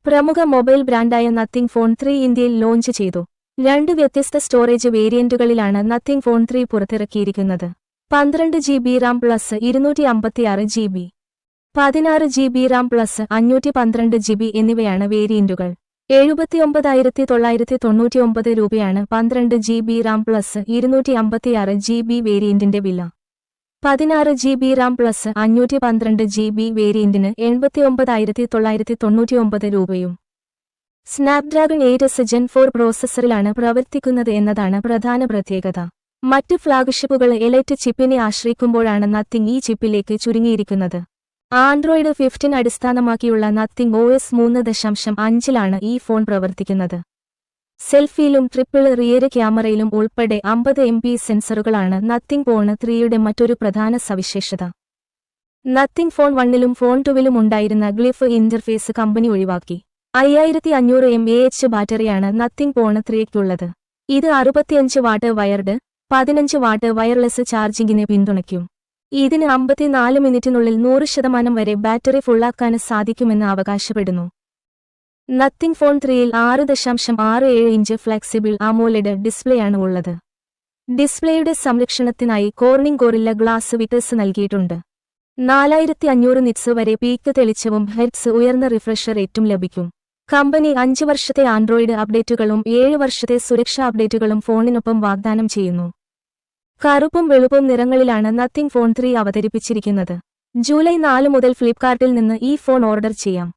പ്രമുഖ mobile ബ്രാൻഡായ nothing phone 3 ഇന്ത്യയിൽ launch ചെയ്തു. 2 വ്യത്യസ്ത സ്റ്റോറേജ് വേരിയന്റുകളിലാണ് നത്തിങ് ഫോൺ 3 പുറത്തിറക്കിയിരിക്കുന്നത്. 12 GB RAM plus 256 GB, 16 GB RAM plus 512 GB എന്നിവയാണ് വേരിയന്റുകൾ. 79,999 രൂപയാണ് 12 GB റാം പ്ലസ് 256 GB വേരിയന്റിന്റെ വില. 16 GB റാം പ്ലസ് 512 GB വേരിയന്റിന് 89,999 രൂപയും. സ്നാപ്ഡ്രാഗൺ 8 Gen 4 പ്രോസസ്സറിലാണ് പ്രവർത്തിക്കുന്നത് എന്നതാണ് പ്രധാന പ്രത്യേകത. മറ്റ് ഫ്ലാഗ്ഷിപ്പുകൾ എലൈറ്റ് ചിപ്പിനെ ആശ്രയിക്കുമ്പോഴാണ് നത്തിങ് ഈ ചിപ്പിലേക്ക് ചുരുങ്ങിയിരിക്കുന്നത്. ആൻഡ്രോയിഡ് 15 അടിസ്ഥാനമാക്കിയുള്ള നത്തിങ് OS 3.5-ലാണ് ഈ ഫോൺ പ്രവർത്തിക്കുന്നത്. സെൽഫിയിലും ട്രിപ്പിൾ റിയർ ക്യാമറയിലും ഉൾപ്പെടെ 50 MP സെൻസറുകളാണ് നത്തിങ് ഫോൺ 3യുടെ മറ്റൊരു പ്രധാന സവിശേഷത. നത്തിങ് ഫോൺ 1ലും ഫോൺ 2വിലും ഉണ്ടായിരുന്ന ഗ്ലിഫ് ഇന്റർഫേസ് കമ്പനി ഒഴിവാക്കി. 5500 mAh ബാറ്ററിയാണ് നത്തിങ് ഫോൺ 3യ്ക്കുള്ളത്. ഇത് 65 വാട്ട് വയർഡ്, 15 വാട്ട് വയർലെസ് ചാർജിങ്ങിനെ പിന്തുണയ്ക്കും. ഇതിന് 54 മിനിറ്റിനുള്ളിൽ 100% വരെ ബാറ്ററി ഫുള്ളാക്കാൻ സാധിക്കുമെന്ന് അവകാശപ്പെടുന്നു. നത്തിങ് ഫോൺ 3യിൽ 6.67 ഇഞ്ച് ഫ്ലെക്സിബിൾ AMOLED ഡിസ്പ്ലേയാണ് ഉള്ളത്. ഡിസ്പ്ലേയുടെ സംരക്ഷണത്തിനായി കോർണിംഗ് ഗൊറില്ല ഗ്ലാസ് വിറ്റേഴ്സ് നൽകിയിട്ടുണ്ട്. 4500 നിറ്റ്സ് വരെ പീക്ക് തെളിച്ചവും ഹെർട്സ് ഉയർന്ന റിഫ്രഷ് റേറ്റും ലഭിക്കും. കമ്പനി 5 വർഷത്തെ ആൻഡ്രോയിഡ് അപ്ഡേറ്റുകളും 7 വർഷത്തെ സുരക്ഷാ അപ്ഡേറ്റുകളും ഫോണിനൊപ്പം വാഗ്ദാനം ചെയ്യുന്നു. കറുപ്പും വെളുപ്പും നിറങ്ങളിലാണ് നത്തിങ് ഫോൺ 3 അവതരിപ്പിച്ചിരിക്കുന്നത്. ജൂലൈ 4 മുതൽ ഫ്ലിപ്കാർട്ടിൽ നിന്ന് ഈ ഫോൺ ഓർഡർ ചെയ്യാം.